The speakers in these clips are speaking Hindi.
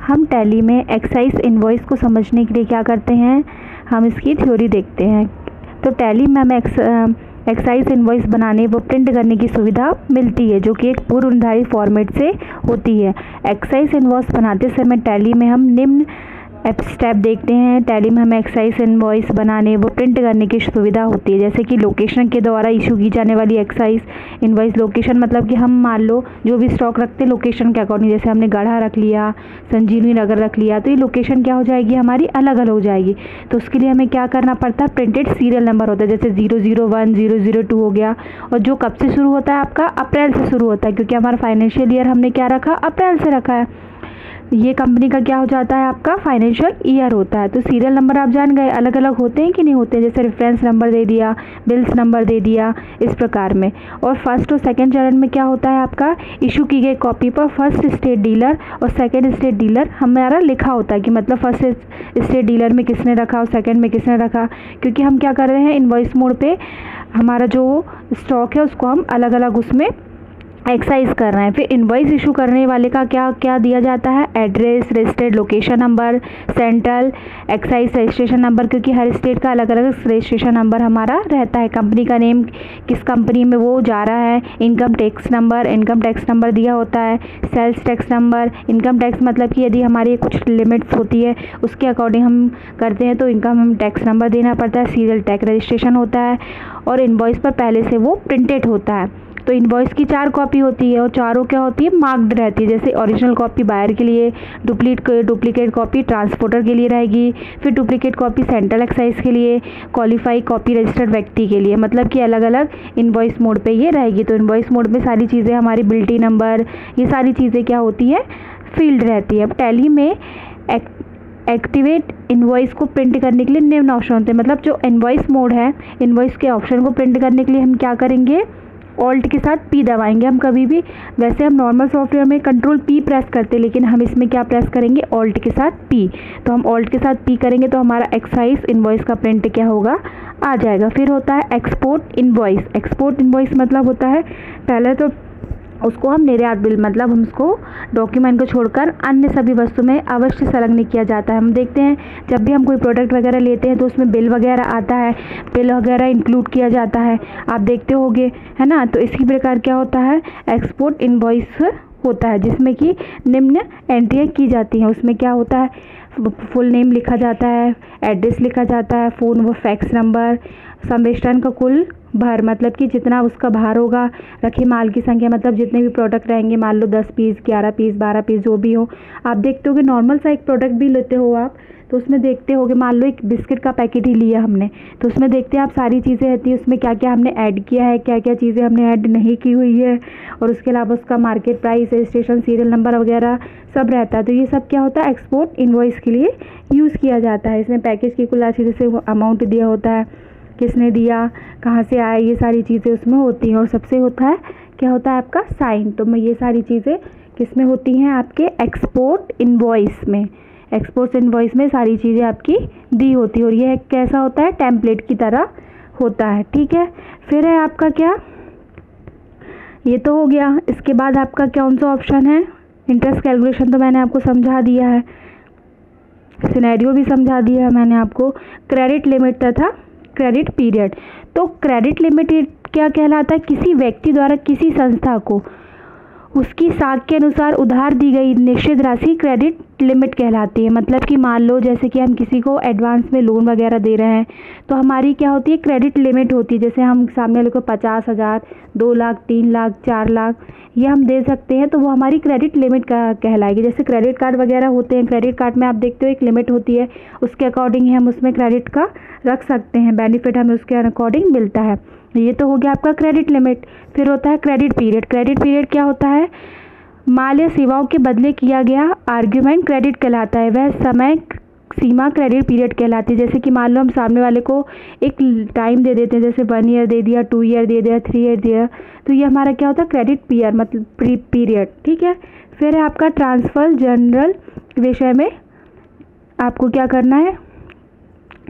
हम टैली में एक्साइज इनवॉइस को समझने के लिए क्या करते हैं, हम इसकी थ्योरी देखते हैं। तो टैली में हमें एक्साइज इनवॉइस बनाने व प्रिंट करने की सुविधा मिलती है, जो कि एक पूर्व निर्धारित फॉर्मेट से होती है। एक्साइज इनवॉइस बनाते समय टैली में हम निम्न स्टेप देखते हैं। टैली में हमें एक्साइज इनवॉइस बनाने व प्रिंट करने की सुविधा होती है, जैसे कि लोकेशन के द्वारा इशू की जाने वाली एक्साइज इनवॉइस। लोकेशन मतलब कि हम मान लो जो भी स्टॉक रखते हैं लोकेशन के अकॉर्डिंग, जैसे हमने गढ़ा रख लिया, संजीवनी नगर रख लिया, तो ये लोकेशन क्या हो जाएगी हमारी, अलग अलग हो जाएगी। तो उसके लिए हमें क्या करना पड़ता है, प्रिंटेड सीरियल नंबर होता है, जैसे 001 002 हो गया। और जो कब से शुरू होता है आपका, अप्रैल से शुरू होता है, क्योंकि हमारा फाइनेंशियल ईयर हमने क्या रखा, अप्रैल से रखा है। ये कंपनी का क्या हो जाता है, आपका फाइनेंशियल ईयर होता है। तो सीरियल नंबर आप जान गए अलग अलग होते हैं कि नहीं होते, जैसे रेफरेंस नंबर दे दिया, बिल्स नंबर दे दिया, इस प्रकार में। और फर्स्ट और सेकंड चरण में क्या होता है आपका, इशू की गई कॉपी पर फर्स्ट स्टेट डीलर और सेकंड स्टेट डीलर हमारा लिखा होता है, कि मतलब फर्स्ट स्टेट डीलर में किसने रखा और सेकंड में किसने रखा, क्योंकि हम क्या कर रहे हैं, इनवॉइस मोड पे हमारा जो स्टॉक है उसको हम अलग अलग उसमें एक्साइज कर रहे हैं। फिर इनवॉइस इशू करने वाले का क्या क्या दिया जाता है, address, registered location number, central excise registration number, क्योंकि हर स्टेट का अलग अलग रजिस्ट्रेशन नंबर हमारा रहता है। कंपनी का नेम, किस कंपनी में वो जा रहा है, इनकम टैक्स नंबर दिया होता है, sales tax number. Income tax मतलब कि यदि हमारी कुछ लिमिट्स होती है उसके अकॉर्डिंग हम करते हैं तो इनकम हम टैक्स नंबर देना पड़ता है। सीरियल टैक्स रजिस्ट्रेशन होता है और इनवॉइस पर पहले से वो प्रिंटेड होता है। तो इनवॉइस की 4 कॉपी होती है और चारों क्या होती है, मार्क्ड रहती है। जैसे ओरिजिनल कॉपी बायर के लिए, डुप्लीकेट कॉपी ट्रांसपोर्टर के लिए रहेगी, फिर डुप्लीकेट कॉपी सेंट्रल एक्साइज के लिए, क्वालिफाई कॉपी रजिस्टर्ड व्यक्ति के लिए, मतलब कि अलग अलग इनवॉइस मोड पे ये रहेगी। तो इनवॉइस मोड में सारी चीज़ें हमारी बिल्टी नंबर, ये सारी चीज़ें क्या होती है, फील्ड रहती है। अब टैली में एक्टिवेट इनवॉइस को प्रिंट करने के लिए निम्न ऑप्शन होते हैं, मतलब जो इनवॉइस मोड है, इनवॉइस के ऑप्शन को प्रिंट करने के लिए हम क्या करेंगे, ऑल्ट के साथ पी दबाएंगे हम कभी भी। वैसे हम नॉर्मल सॉफ्टवेयर में कंट्रोल पी प्रेस करते हैं, लेकिन हम इसमें क्या प्रेस करेंगे, ऑल्ट के साथ पी। तो हम ऑल्ट के साथ पी करेंगे तो हमारा एक्साइज इनवॉइस का प्रिंट क्या होगा, आ जाएगा। फिर होता है एक्सपोर्ट इनवॉइस। एक्सपोर्ट इनवॉइस मतलब होता है, पहले तो उसको हम निर्यात बिल, मतलब हम उसको डॉक्यूमेंट को छोड़कर अन्य सभी वस्तु में अवश्य संलग्न किया जाता है। हम देखते हैं जब भी हम कोई प्रोडक्ट वगैरह लेते हैं तो उसमें बिल वगैरह आता है, बिल वगैरह इंक्लूड किया जाता है, आप देखते होंगे, है ना। तो इसी प्रकार क्या होता है, एक्सपोर्ट इनवॉइस होता है, जिसमें कि निम्न एंट्रियाँ की जाती हैं। उसमें क्या होता है, फुल नेम लिखा जाता है, एड्रेस लिखा जाता है, फ़ोन व फैक्स नंबर, सम्मिश्रण का कुल भार, मतलब कि जितना उसका भार होगा, रखे माल की संख्या, मतलब जितने भी प्रोडक्ट रहेंगे, मान लो 10 पीस, 11 पीस, 12 पीस, जो भी हो। आप देखते हो कि नॉर्मल सा एक प्रोडक्ट भी लेते हो आप, तो उसमें देखते होगे, मान लो एक बिस्किट का पैकेट ही लिया हमने, तो उसमें देखते हैं आप सारी चीज़ें रहती है, उसमें क्या क्या हमने ऐड किया है, क्या क्या चीज़ें हमने ऐड नहीं की हुई है, और उसके अलावा उसका market price, registration, serial number वगैरह सब रहता है। तो ये सब क्या होता है, एक्सपोर्ट इनवॉइस के लिए यूज़ किया जाता है। इसमें पैकेज की कुल राशि, जैसे अमाउंट दिया होता है, किसने दिया, कहाँ से आया, ये सारी चीज़ें उसमें होती हैं। और सबसे होता है, क्या होता है आपका साइन। तो मैं ये सारी चीज़ें किस में होती हैं, आपके एक्सपोर्ट इनवॉइस में। एक्सपोर्ट इनवॉइस में सारी चीज़ें आपकी दी होती है और ये कैसा होता है, टेम्पलेट की तरह होता है, ठीक है। फिर है आपका क्या, ये तो हो गया। इसके बाद आपका कौन सा ऑप्शन है, इंटरेस्ट कैलकुलेशन, तो मैंने आपको समझा दिया है, सिनेरियो भी समझा दिया है मैंने आपको। क्रेडिट लिमिट तथा क्रेडिट पीरियड। तो क्रेडिट लिमिट क्या कहलाता है, किसी व्यक्ति द्वारा किसी संस्था को उसकी साख के अनुसार उधार दी गई निश्चित राशि क्रेडिट लिमिट कहलाती है। मतलब कि मान लो जैसे कि हम किसी को एडवांस में लोन वगैरह दे रहे हैं तो हमारी क्या होती है, क्रेडिट लिमिट होती है। जैसे हम सामने वाले को 50,000, 2 लाख, 3 लाख, 4 लाख ये हम दे सकते हैं, तो वो हमारी क्रेडिट लिमिट का कहलाएगी। जैसे क्रेडिट कार्ड वगैरह होते हैं, क्रेडिट कार्ड में आप देखते हो एक लिमिट होती है, उसके अकॉर्डिंग ही हम उसमें क्रेडिट का रख सकते हैं, बेनिफिट हमें उसके अकॉर्डिंग मिलता है। ये तो हो गया आपका क्रेडिट लिमिट। फिर होता है क्रेडिट पीरियड। क्रेडिट पीरियड क्या होता है, माल या सेवाओं के बदले किया गया आर्ग्यूमेंट क्रेडिट कहलाता है, वह समय सीमा क्रेडिट पीरियड कहलाती है। जैसे कि मान लो हम सामने वाले को एक टाइम दे देते हैं, जैसे 1 ईयर दे दिया, 2 ईयर दे दिया, 3 ईयर दिया, तो ये हमारा क्या होता है, क्रेडिट पीरियड मतलब पीरियड, ठीक है। फिर है आपका ट्रांसफर जनरल विषय में आपको क्या करना है,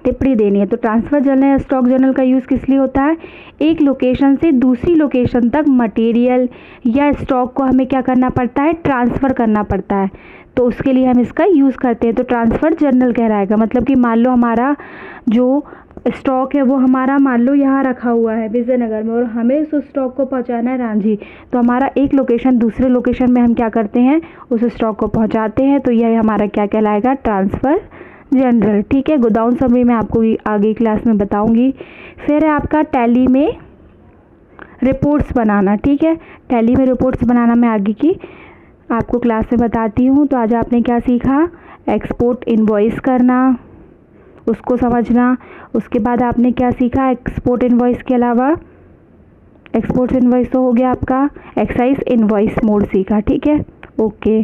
टिप्पणी देनी है। तो ट्रांसफ़र जर्नल या स्टॉक जर्नल का यूज़ किस लिए होता है? एक लोकेशन से दूसरी लोकेशन तक मटेरियल या स्टॉक को हमें क्या करना पड़ता है? ट्रांसफ़र करना पड़ता है, तो उसके लिए हम इसका यूज़ करते हैं। तो ट्रांसफ़र जर्नल कहलाएगा। मतलब कि मान लो हमारा जो स्टॉक है वो हमारा मान लो यहाँ रखा हुआ है विजयनगर में, और हमें उस स्टॉक को पहुँचाना है रांझी। तो हमारा एक लोकेशन दूसरे लोकेशन में हम क्या करते हैं? उस स्टॉक को पहुँचाते हैं। तो यह हमारा क्या कहलाएगा? Transfer general. ठीक है, गोडाउन समरी मैं आपको आगे क्लास में बताऊंगी। फिर है आपका टैली में रिपोर्ट्स बनाना। ठीक है, टैली में रिपोर्ट्स बनाना मैं आगे की आपको क्लास में बताती हूँ। तो आज आपने क्या सीखा? एक्सपोर्ट इनवॉइस करना, उसको समझना। उसके बाद आपने क्या सीखा? एक्सपोर्ट इनवॉइस के अलावा एक्सपोर्ट इनवॉइस तो हो गया आपका, एक्साइज इनवॉइस मोड सीखा। ठीक है, ओके।